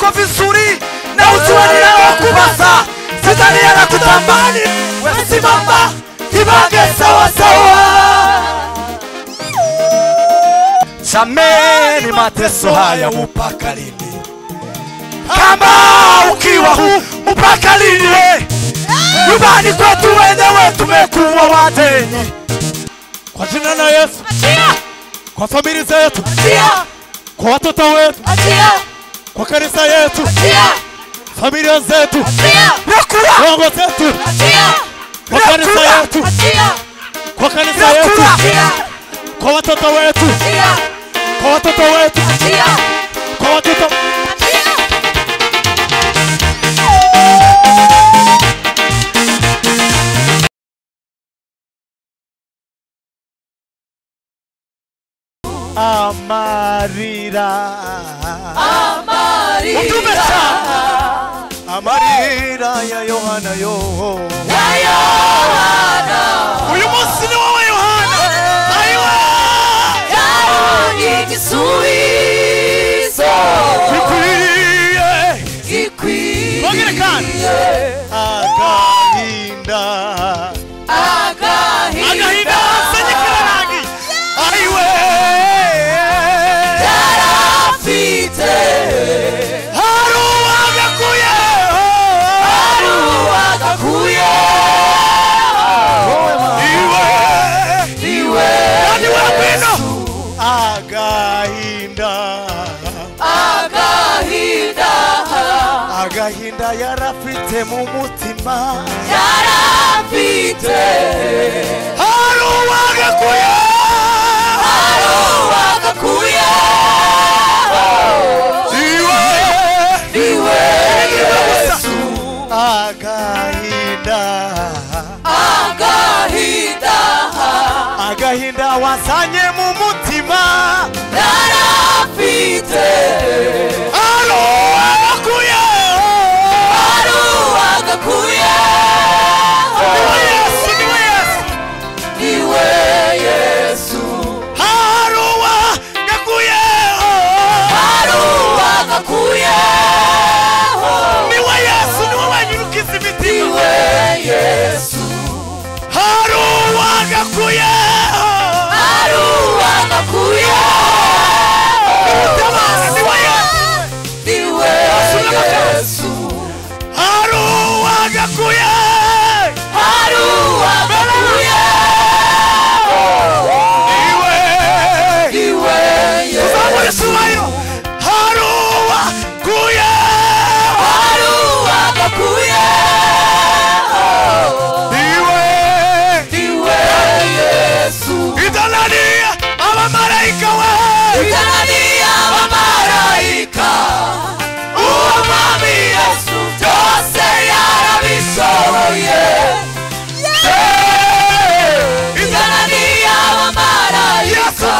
yako vizuri na utuanira wakubaza shetani anakutamani wesimama ibange sawa sawa. Jameni, mateso haya mpaka lini? Kama ukiwa huu mpaka lini? Nyumbani kwetu wenyewe tumekuwa wadeni. Kwa jina la Yesu, achia. Kwa familia zetu, achia. Kwa watoto wetu, achia. Kwa kanisa yetu, achia. Familia zetu, achia. Mungu zetu, achia. Kwa kanisa yetu, achia. Kwa kanisa yetu, achia. Kwa watoto wetu, achia. Kwa watoto wetu, achia. Kwa watoto Amarira Amarira ya Yohana yo ya Yohana uyu munsi ni wowe Yohana ayiwa yabonye igisubizo gikwiye Bongere kandi agahinda sanyikiranagi ayiwe yarafite haruwagakuye iwe agahinda yarafite mu mutima yarafite haruwagakuye iwe Yesu agahinda wasanye mu mutima yarafite haruwagakuye iwe Yesu haruwagakuye niwe Yesu niwe wanyurukiza imitima iwe Yesu haruwagakuye iwe Yesu haruwagakuye iwe Yesu iwe Yesu itanania abamarayika umwami Yesu byose yarabishoboye itanania abamarayika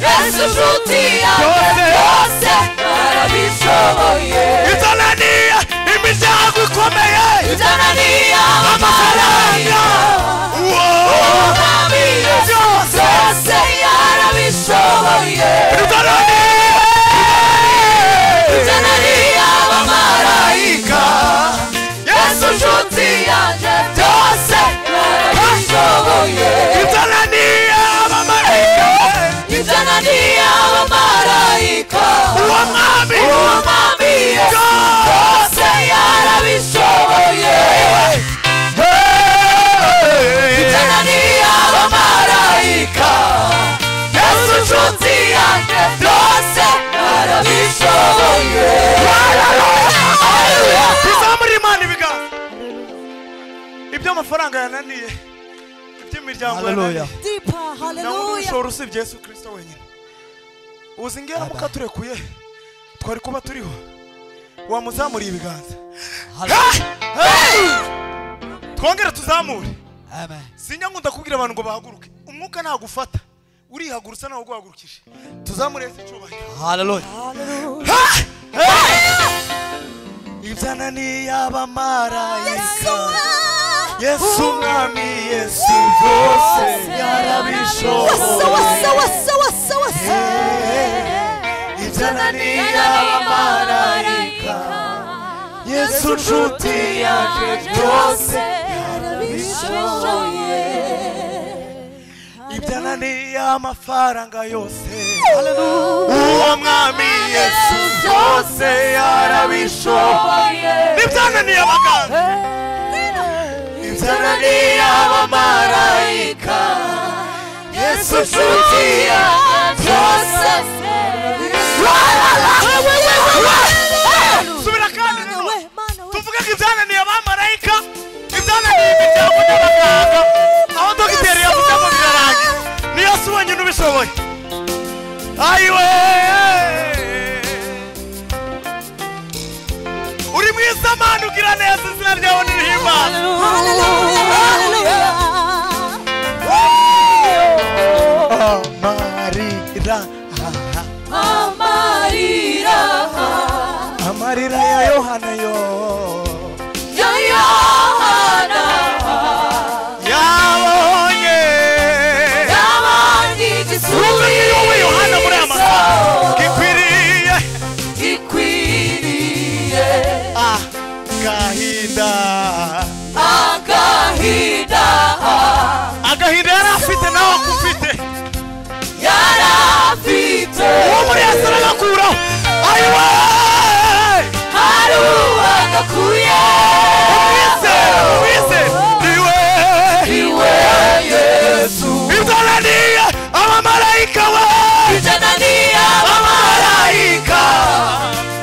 Yesu nshuti yanjye byose yarabishoboye itanania imiryango ikomeye itanania abamarayika umwami Yesu byose yarabishoboye itanania abamarayika Yesu nshuti yanjye byose yarabishoboye itanania abamarayika umwami Yesu byose yarabishoboye itanania abamarayika Yesu nshuti yanjye byose yarabishoboye tuzamure Imana ibiganza ibyo amafaranga yananiye iby'imiryango yananiye nawe ushobora usibye Yesu Kristo wenyine uzi ngera mukaturekuye twari kuba turiho wamuzamuriye ibiganza twongere tuzamure sinya nkunda kubwira abantu ngo bahaguruke umwuka nagufata urihagurutsa nawe guhagurukije tuzamure Yesu icyubahiro haleluya ibyananiye abamarayika Yesu mwami Yesu byose yarabishoboye ibyananiye abamarayika Yesu nshuti yanjye byose yarabishoboye. ibyananiye amafaranga yose uwo mwami Yesu byose yarabishoboye. ibyananiye abaganga, ibyananiye abamarayika, Yesu nshuti yanjye byose. subira kandi tuvuge ko ibyananiye abamarayika, ibyananiye imiryango n'abaganga, aho dogiteri yavuze ngo birarangiye, ni Yesu wenyine ubishoboye. ayiwe uri mwiza Mana, ugira neza, izina ryawe nirihimbaza. amarira ya Yohana yabonye igisubizo Yohana muri aya masaha gikwiriye agahinda yari afite nawe akufite, uwo muri Yesu aragakuraho. ayiwe umwise niwe Yesu. ibyananiye abamarayika we, ibyananiye abamarayika,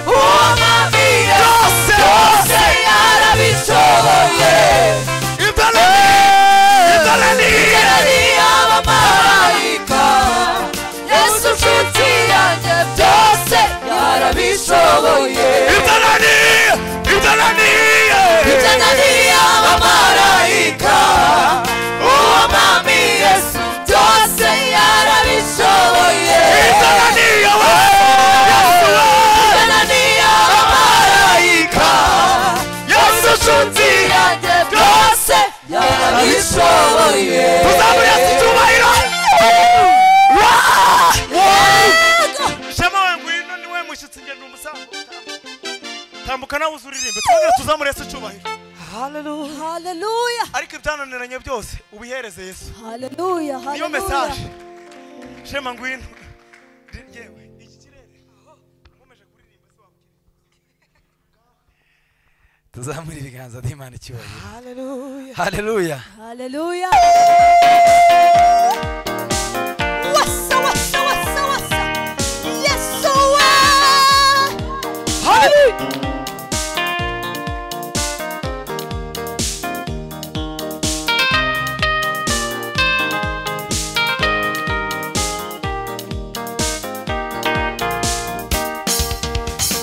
uwo mwami Yesu byose yarabishoboye. ibyananiye abamarayika, Yesu nshuti yanjye byose yarabishoboye. ibyananiye abamarayika, uwo mwami Yesu byose yarabishoboye. ibyananiye abamarayika, Yesu nshuti yanjye byose yarabishoboye. tuzamure Yesu icyubahiro. shema we ngwino, ni we mushyitsi, ngenda umusango, tambuka nawe uzuririmbe, twongere tuzamure Yesu icyubahiro. Hallelujah. ariko ibyananiranye byose ubihereze Yesu. Hallelujah. niyo message. shema ngwino, yewe iki kirere nkomeje kuririmba se wakira. tuzamure ibiganza by'Imana icyubahiro. haleluya. Wasa. Yes, so haleluya.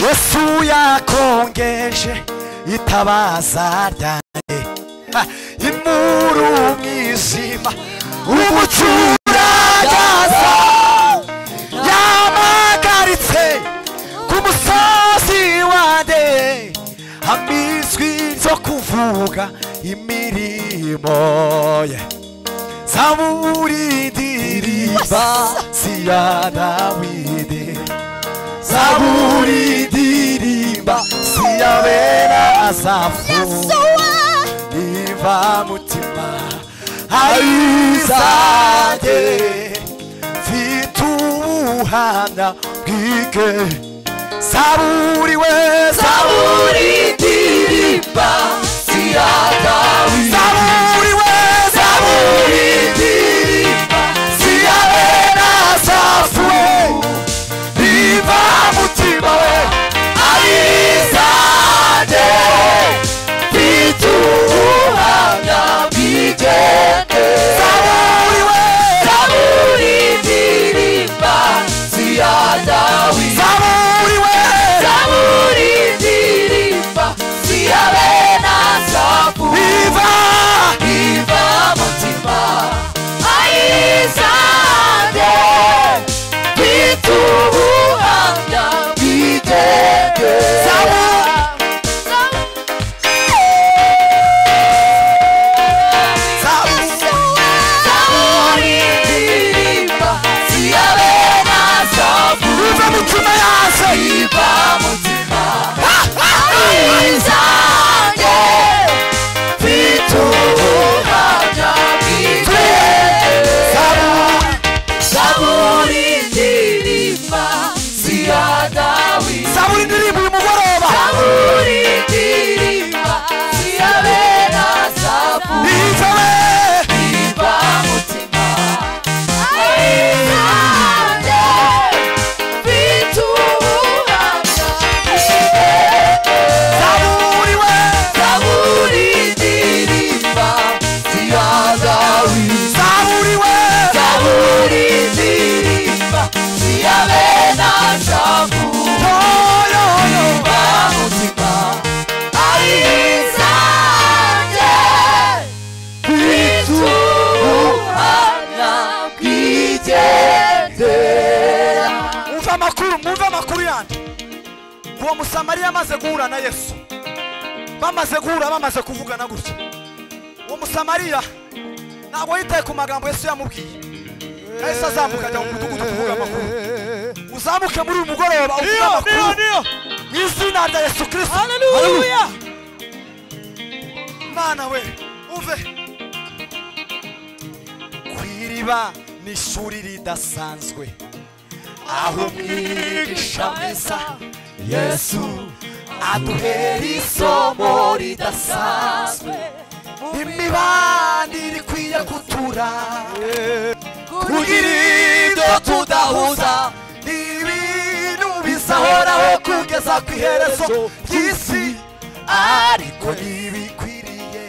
Yesu yakongeje itabaza ryanjye, imuru mwijima umucuragaza, yamagaritse ku musozi wanjye, amizwi zo kuvuga imirimo ye. zaburi ndirimba siya Dawidi, zaburi ndirimba siya bera Asafu, iva mutima ayizanjye, mfite ubuhamya bw'ike. zaburi ndirimba siya Dawidi, zaburi ndirimba siya bera Asafu, iva mutima we ayizanjye, mfite ubuhamya bw'ike. zaburi ndirimba siya Dawidi, zaburi umusamariya amaze guhura na Yesu, bamaze guhura, bamaze kuvugana gutya, uwo musamariya ntabwo yitaye ku magambo Yesu yamubwiye. Yesu azamuka ajya mu mudugudu kuvuga amakuru. Uzamuke muri uyu mugoroba uvuga amakuru mu izina rya Yesu Kristo. Haleluya. Mana we uve kwiriba ni ishuri ridasanzwe, aho mwigisha mwiza Yesu aduhera isomo ridasanzwe, imibanire ikwiye kutura kugira ibyo tudahuza, n'ibintu bizahoraho kugeza ku iherezo ry'isi, ariko ntibikwiriye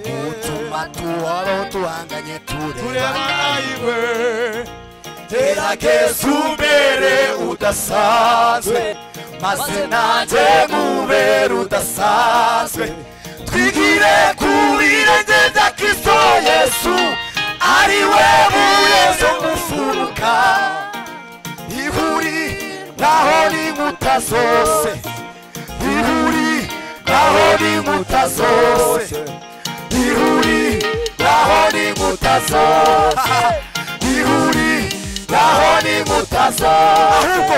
gutuma tubaho tuhanganye turebana. Gerageza umbere udasanzwe, maze nanjye nkubere udasanzwe, twigire ku birenge bya Kristo Yesu, ari we buye zo gufuruka, ihuri naho n'inkuta zose, ihuri naho n'inkuta zose, ihuri naho n'inkuta zose, ihuri naho n'inkuta zose,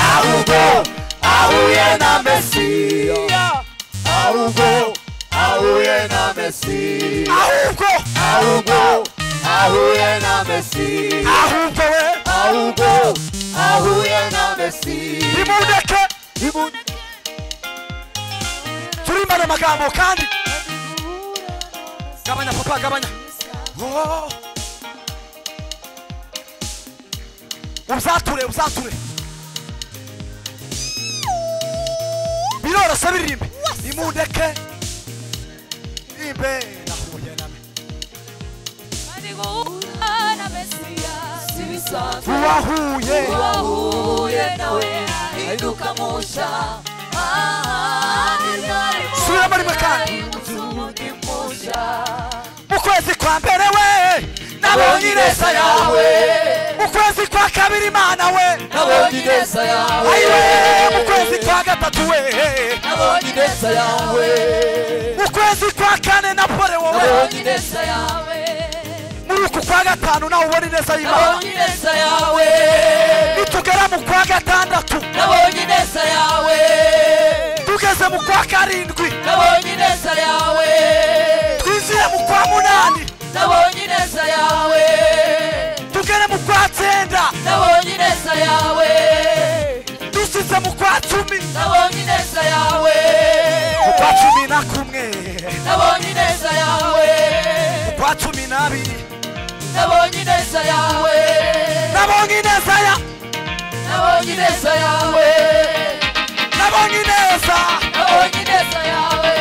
ahubwo ahuye na Mesiya, ahubwo ahuye na Mesiya, ahubwo ahuye na Mesiya, ahubwo ahuye na Mesiya. Nimundeke turimane amagambo kandi gabanya papa gabanya. Uzature biroroshye biririmbe. Nimundeke rimbe nahuye na Uwahuye nawe ahinduka musha, subira muri makani. Mu kwezi kwa mbere we nabonye ineza yawe, mu kwezi kwa kabiri Imana we nabonye ineza yawe, ayiwe mu kwezi kwa gatatu we nabonye ineza yawe, mu kwezi kwa kane napore wowe nabonye ineza yawe, muri uku kwa gatanu nawe ubona ineza y'Imana, nabonye ineza yawe, nitugera mu kwa gatandatu nabonye ineza yawe, tugeze mu kwa karindwi nabonye ineza yawe, twinjiye mu kwa munani nabonye ineza yawe, tugere mu kwa cyenda nabonye ineza yawe, dusize mu kwa cumi, nabonye ineza yawe, mu kwa cumi na kumwe, nabonye ineza yawe, mu kwa cumi n'abiri nabonye ineza yawe, nabonye ineza ya nabonye ineza yawe, nabonye ineza, nabonye ineza yawe,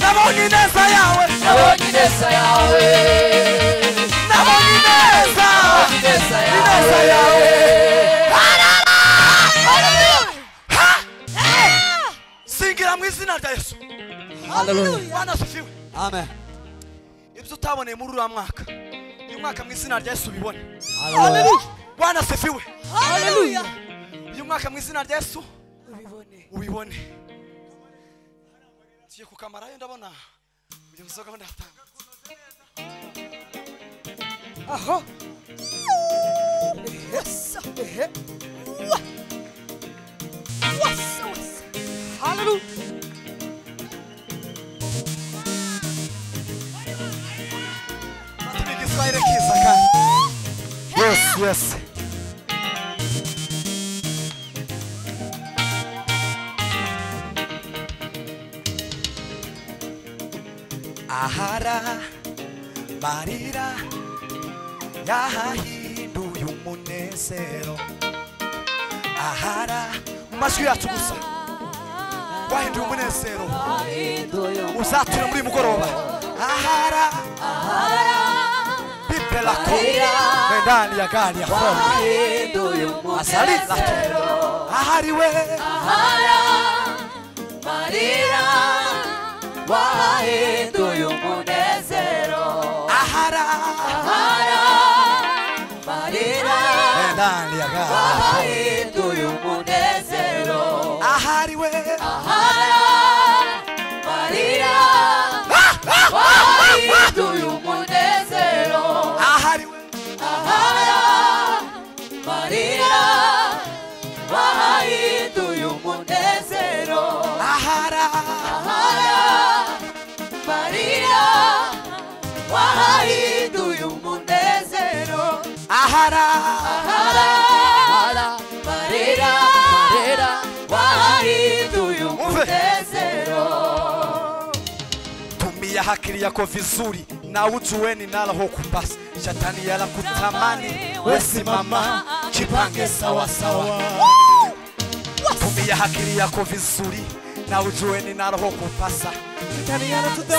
nabonye ineza yawe, nabonye ineza yawe, nabonye ineza, nabonye ineza ineza yawe. Singira mu izina rya Yesu. Hallelujah. Bwana asifiwe. Amen. Ibyo utaboneye muri uriya mwaka, uyu mwaka mu izina rya Yesu ubibone. Hallelujah. Bwana asifiwe. Hallelujah. Uyu mwaka mu izina rya Yesu ubibone. Tiye kukamara yo ndabona uyu musoga ndatanga. Aho. Yes. Hallelujah. Matumiga Israel kiza kandi. Yes. Ahara marira yahinduye umunezero, ahara mu majwi yacu gusa wahinduye umunezero, uzatura muri mugoroba. Ahara bibela ko ndani ya gari ya fomu asali ahari we marira wahinduye umunezero, ahara marira ndani ya gari wahinduye umunezero, ahari ahara marira wahinduye umunezero ahari ahara marira wahinduye umunezero ahara ahara marira wahinduye umunezero ahara ahara marira wahinduye umunezero tumia akili yako vizuri na ujueni nalo kupasa shetani yala kutamani wesimama jipange sawa sawa tumia akili yako vizuri na ujueni nalo kupasa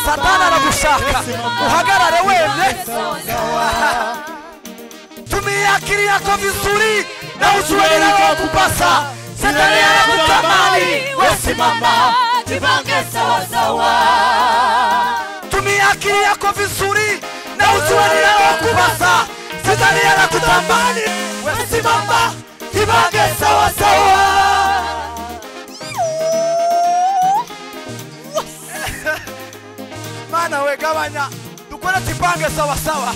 satani anakushaka uhagarare wewe tumia akili yako vizuri na ujueni nalo kupasa satani anakutamani wesimama jipange sawa sawa tumia akili yako vizuri na ujueni nalo kupasa satani anakutamani wesimama jipange sawa sawa mana we gabanya dukora tipange sawa sawa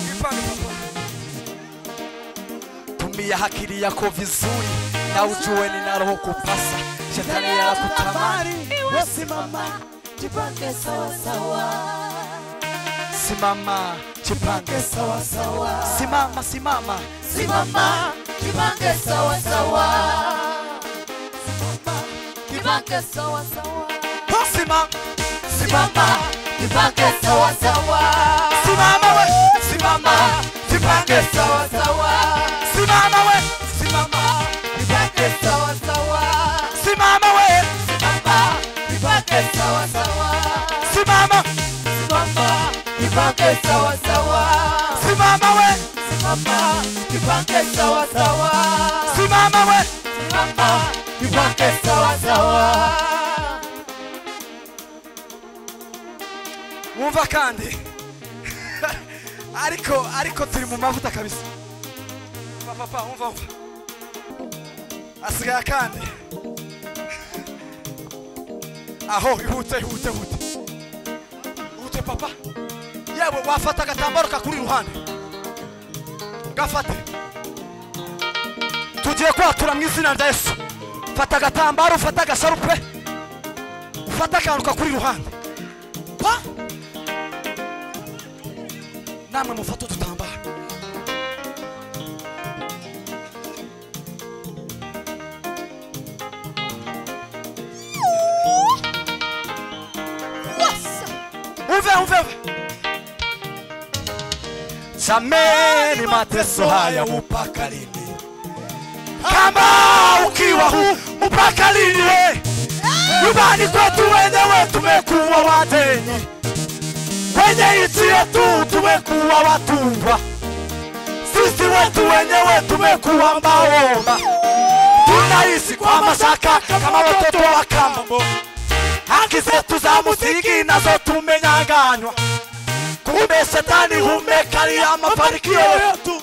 tipange papa tumia akili yako vizuri na ujueni nalo kupasa shetani anakutamani wesimama jipange sawa sawa simama jipange sawa sawa simama simama simama jipange sawa sawa jipange sawa sawa simama simama jipange sawa sawa simama we simama jipange sawa sawa simama we simama jipange sawa sawa simama we simama jipange sawa sawa simama simama jipange sawa sawa simama we simama jipange sawa sawa simama we simama jipange sawa sawa wumva kandi ariko turi mu mavuta kabisa papa wumva asigaye kandi aho ihute papa yewe wafata agatambaro kakuri ruhande gafate tugiye kwatura mu izina rya Yesu fata agatambaro fata agasharupe fata akantu kakuri ruhande pa namwe mufata udutambaro uve jameni mateso haya mpaka lini kama ukiwa mpaka lini nyumbani kwetu wenyewe tumekuwa wageni kwenye nchi yetu tumekuwa watumwa sisi wetu wenyewe tumekuwa maomba tunaishi kwa mashaka kama watoto wa kambo haki zetu za msingi nazo tumenyang'anywa kumbe shetani humekalia mafanikio yetu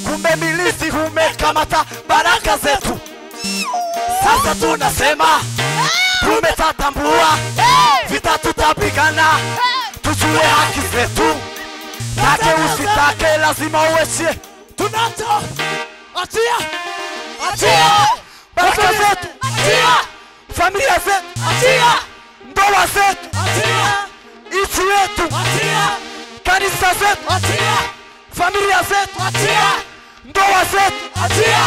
kumbe milisi humekamata baraka zetu sasa tunasema tumetatambua vita tutapigana tujue haki zetu take usitake lazima uweshie tunacho achia baraka zetu achia familia zetu achia ndoa zetu achia nchi yetu achia kanisa zetu achia familia zetu achia ndoa zetu achia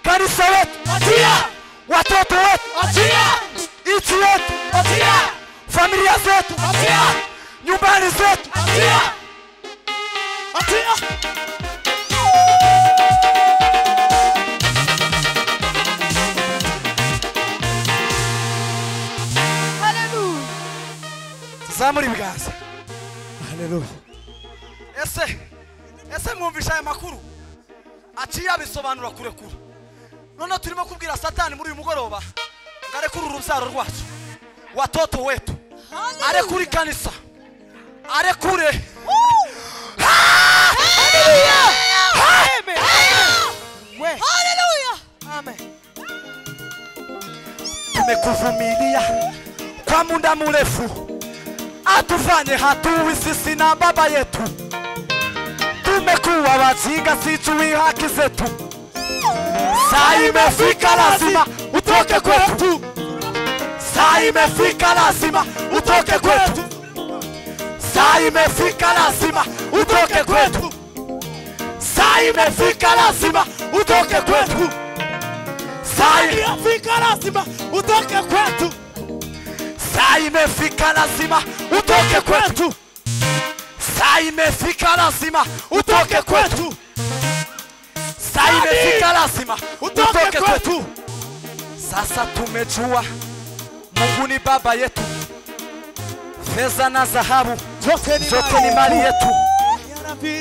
kanisa letu achia watoto wetu achia nchi yetu achia familia zetu achia nyumbani zetu achia haleluya zamuri biganza Haleluya. ese mwumvisha aya makuru aciye abisobanura kurekura none turimo kubwira satani muri uyu mugoroba ngarekura urubyaro rwacu watoto wetu arekure kanisa arekure haleluya amen amekuvumilia kwa muda mrefu, atufanye hatui sisi na baba yetu. Tumekuwa wajinga, sijui haki zetu. Saa imefika lazima utoke kwetu. Saa imefika lazima utoke kwetu. Saa imefika lazima utoke kwetu. Saa imefika lazima utoke kwetu. Saa imefika lazima utoke kwetu. Saa imefika lazima utoke kwetu. Saa imefika lazima utoke kwetu. Saa imefika lazima utoke kwetu. Sasa tumejua Mungu ni baba yetu. Fedha na dhahabu zote ni mali yetu.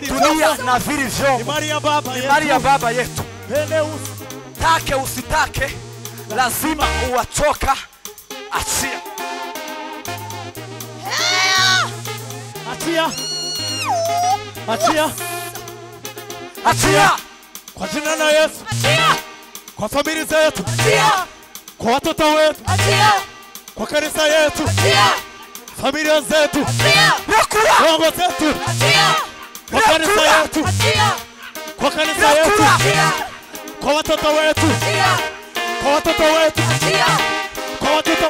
Dunia na vilivyo ni mali ya baba yetu. Take usitake lazima uwachoka. Achia. Achia. Achia. Achia. Kwa jina la Yesu. Achia. Kwa familia zetu. Achia. Kwa watoto wetu. Achia. Kwa kanisa yetu. Achia. Familia zetu. Achia. Wango zetu. Achia. Kwa kanisa yetu. Achia. Kwa kanisa yetu. Achia. Kwa watoto wetu. Achia. Kwa watoto wetu. Achia. Kwa watoto